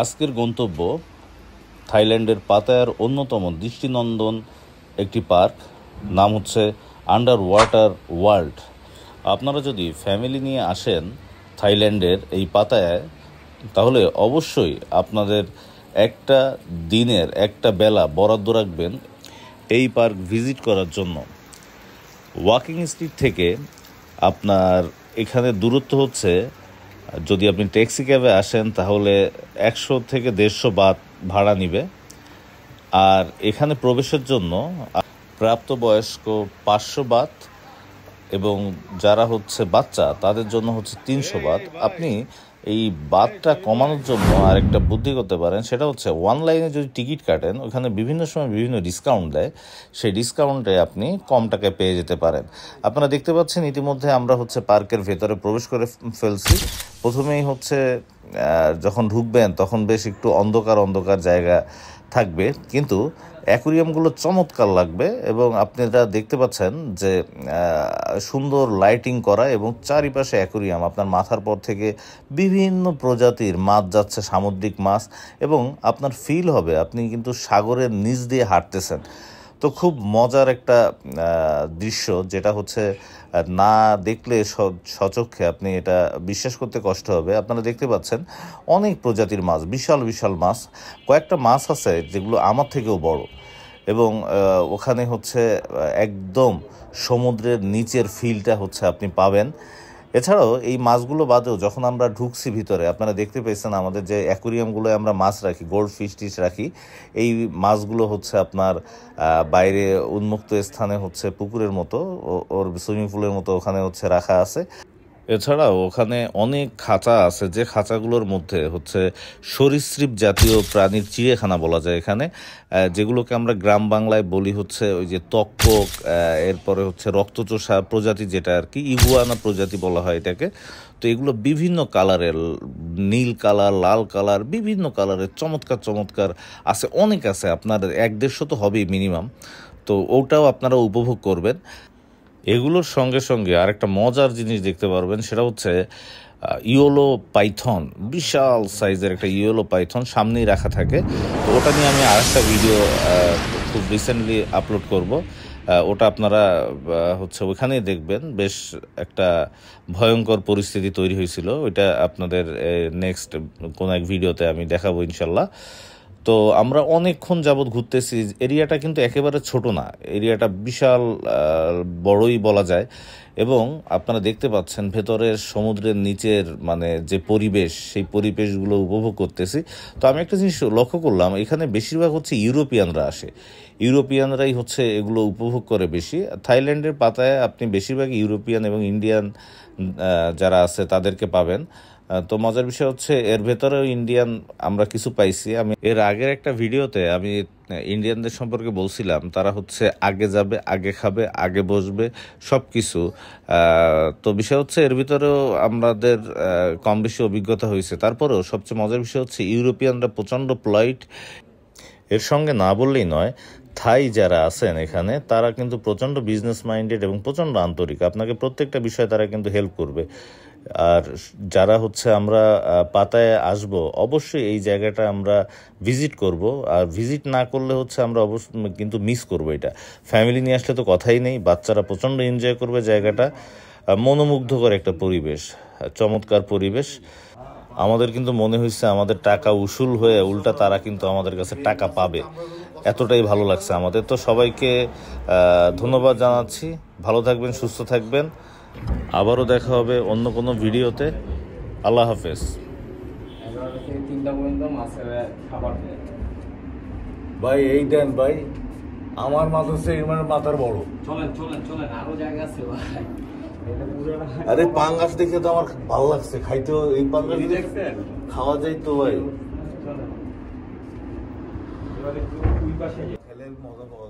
আজকের গন্তব্য থাইল্যান্ডের পাতায়ার অন্যতম দৃষ্টিনন্দন একটি পার্ক, নাম হচ্ছে আন্ডার ওয়াটার ওয়ার্ল্ড। আপনারা যদি ফ্যামিলি নিয়ে আসেন থাইল্যান্ডের এই পাতায়ায়, তাহলে অবশ্যই আপনাদের একটা দিনের একটা বেলা বরাদ্দ রাখবেন এই পার্ক ভিজিট করার জন্য। ওয়াকিং স্ট্রিট থেকে আপনার এখানে দূরত্ব হচ্ছে, যদি আপনি ট্যাক্সি ক্যাবে আসেন তাহলে 100 থেকে 150 বাত ভাড়া নিবে। আর এখানে প্রবেশের জন্য প্রাপ্তবয়স্ক 500 বাত এবং যারা হচ্ছে বাচ্চা তাদের জন্য হচ্ছে 300 বাত। আপনি এই বাতটা কমানোর জন্য আরেকটা বুদ্ধি করতে পারেন, সেটা হচ্ছে অনলাইনে যদি টিকিট কাটেন, ওখানে বিভিন্ন সময় বিভিন্ন ডিসকাউন্ট দেয়, সেই ডিসকাউন্টে আপনি কম টাকায় পেয়ে যেতে পারেন। আপনারা দেখতে পাচ্ছেন ইতিমধ্যে আমরা হচ্ছে পার্কের ভেতরে প্রবেশ করে ফেলছি। প্রথমেই হচ্ছে যখন ঢুকবেন তখন বেশ একটু অন্ধকার অন্ধকার জায়গা থাকবে, কিন্তু অ্যাকুরিয়ামগুলো চমৎকার লাগবে এবং আপনারা দেখতে পাচ্ছেন যে সুন্দর লাইটিং করা এবং চারিপাশে অ্যাকুরিয়াম। আপনার মাথার পর থেকে বিভিন্ন প্রজাতির মাছ যাচ্ছে, সামুদ্রিক মাছ, এবং আপনার ফিল হবে আপনি কিন্তু সাগরের নিচ দিয়ে হাঁটতেছেন। তো খুব মজার একটা দৃশ্য, যেটা হচ্ছে না দেখলে সচক্ষে আপনি এটা বিশ্বাস করতে কষ্ট হবে। আপনারা দেখতে পাচ্ছেন অনেক প্রজাতির মাছ, বিশাল বিশাল মাছ। কয়েকটা মাছ আছে যেগুলো আমার থেকেও বড়, এবং ওখানে হচ্ছে একদম সমুদ্রের নিচের ফিলটা হচ্ছে আপনি পাবেন। এছাড়াও এই মাছগুলো বাদেও যখন আমরা ঢুকছি ভিতরে, আপনারা দেখতে পেয়েছেন আমাদের যে অ্যাকুরিয়ামগুলো আমরা মাছ রাখি, গোল্ড ফিশ টিশ রাখি, এই মাছগুলো হচ্ছে আপনার বাইরে উন্মুক্ত স্থানে হচ্ছে পুকুরের মতো, ওর সুইমিং পুলের মতো ওখানে হচ্ছে রাখা আছে। এছাড়াও ওখানে অনেক খাঁচা আছে, যে খাঁচাগুলোর মধ্যে হচ্ছে সরীসৃপ জাতীয় প্রাণীর চিড়িয়াখানা বলা যায় এখানে, যেগুলোকে আমরা গ্রাম বাংলায় বলি হচ্ছে ওই যে তক্ষক, এরপরে হচ্ছে রক্তচোষা প্রজাতি, যেটা আর কি ইগুয়ানা প্রজাতি বলা হয় এটাকে। তো এগুলো বিভিন্ন কালারের, নীল কালার, লাল কালার, বিভিন্ন কালারের চমৎকার চমৎকার আছে, অনেক আছে, আপনার 150 তো হবেই মিনিমাম। তো ওটাও আপনারা উপভোগ করবেন। এগুলোর সঙ্গে সঙ্গে আরেকটা মজার জিনিস দেখতে পারবেন, সেটা হচ্ছে ইয়েলো পাইথন, বিশাল সাইজের একটা ইয়েলো পাইথন সামনেই রাখা থাকে। তো ওটা নিয়ে আমি আরেকটা ভিডিও খুব রিসেন্টলি আপলোড করব। ওটা আপনারা হচ্ছে ওখানেই দেখবেন। বেশ একটা ভয়ঙ্কর পরিস্থিতি তৈরি হয়েছিল, ওইটা আপনাদের নেক্সট কোনো এক ভিডিওতে আমি দেখাবো ইনশাল্লাহ। তো আমরা অনেকক্ষণ যাবৎ ঘুরতেছি। এরিয়াটা কিন্তু একেবারে ছোট না, এরিয়াটা বিশাল বড়ই বলা যায়। এবং আপনারা দেখতে পাচ্ছেন ভেতরের সমুদ্রের নিচের মানে যে পরিবেশ, সেই পরিবেশগুলো উপভোগ করতেছি। তো আমি একটা জিনিস লক্ষ্য করলাম, এখানে বেশিরভাগ হচ্ছে ইউরোপিয়ানরা আসে, ইউরোপিয়ানরাই হচ্ছে এগুলো উপভোগ করে বেশি। থাইল্যান্ডের পাতায় আপনি বেশিরভাগ ইউরোপিয়ান এবং ইন্ডিয়ান যারা আছে তাদেরকে পাবেন। তো মজার বিষয় হচ্ছে এর ভেতরেও ইন্ডিয়ান আমরা কিছু পাইছি। আমি এর আগের একটা ভিডিওতে আমি ইন্ডিয়ানদের সম্পর্কে বলছিলাম, তারা হচ্ছে আগে যাবে, আগে খাবে, আগে বসবে, সব কিছু। তো বিষয় হচ্ছে এর ভিতরেও আমাদের কম বেশি অভিজ্ঞতা হয়েছে। তারপরেও সবচেয়ে মজার বিষয় হচ্ছে ইউরোপিয়ানরা প্রচণ্ড পলাইট। এর সঙ্গে না বললেই নয়, থাই যারা আছেন এখানে তারা কিন্তু প্রচণ্ড বিজনেস মাইন্ডেড এবং প্রচণ্ড আন্তরিক, আপনাকে প্রত্যেকটা বিষয়ে তারা কিন্তু হেল্প করবে। আর যারা হচ্ছে আমরা পাতায় আসব, অবশ্যই এই জায়গাটা আমরা ভিজিট করব। আর ভিজিট না করলে হচ্ছে আমরা অবশ্যই কিন্তু মিস করব এটা। ফ্যামিলি নিয়ে আসলে তো কথাই নেই, বাচ্চারা প্রচণ্ড এনজয় করবে জায়গাটা। মনোমুগ্ধকর একটা পরিবেশ, চমৎকার পরিবেশ। আমাদের কিন্তু মনে হয়েছে আমাদের টাকা উসুল হয়ে উল্টা তারা কিন্তু আমাদের কাছে টাকা পাবে, এতটাই ভালো লাগছে আমাদের। তো সবাইকে ধন্যবাদ জানাচ্ছি। ভালো থাকবেন, সুস্থ থাকবেন। আবারও দেখা হবে অন্য কোনো ভিডিওতে। আল্লাহ হাফেজ। ভাই এই দেন ভাই, আমার মাথা হচ্ছে মাথার বড়। চলেন চলেন চলেন, আরো জায়গা আছে ভাই। আরে পাঙ্গাস দেখে তো আমার ভালো লাগছে খাইতে। এই পাঙ্গাস খাওয়া যায় তো ভাই, খেলে মজা পাওয়া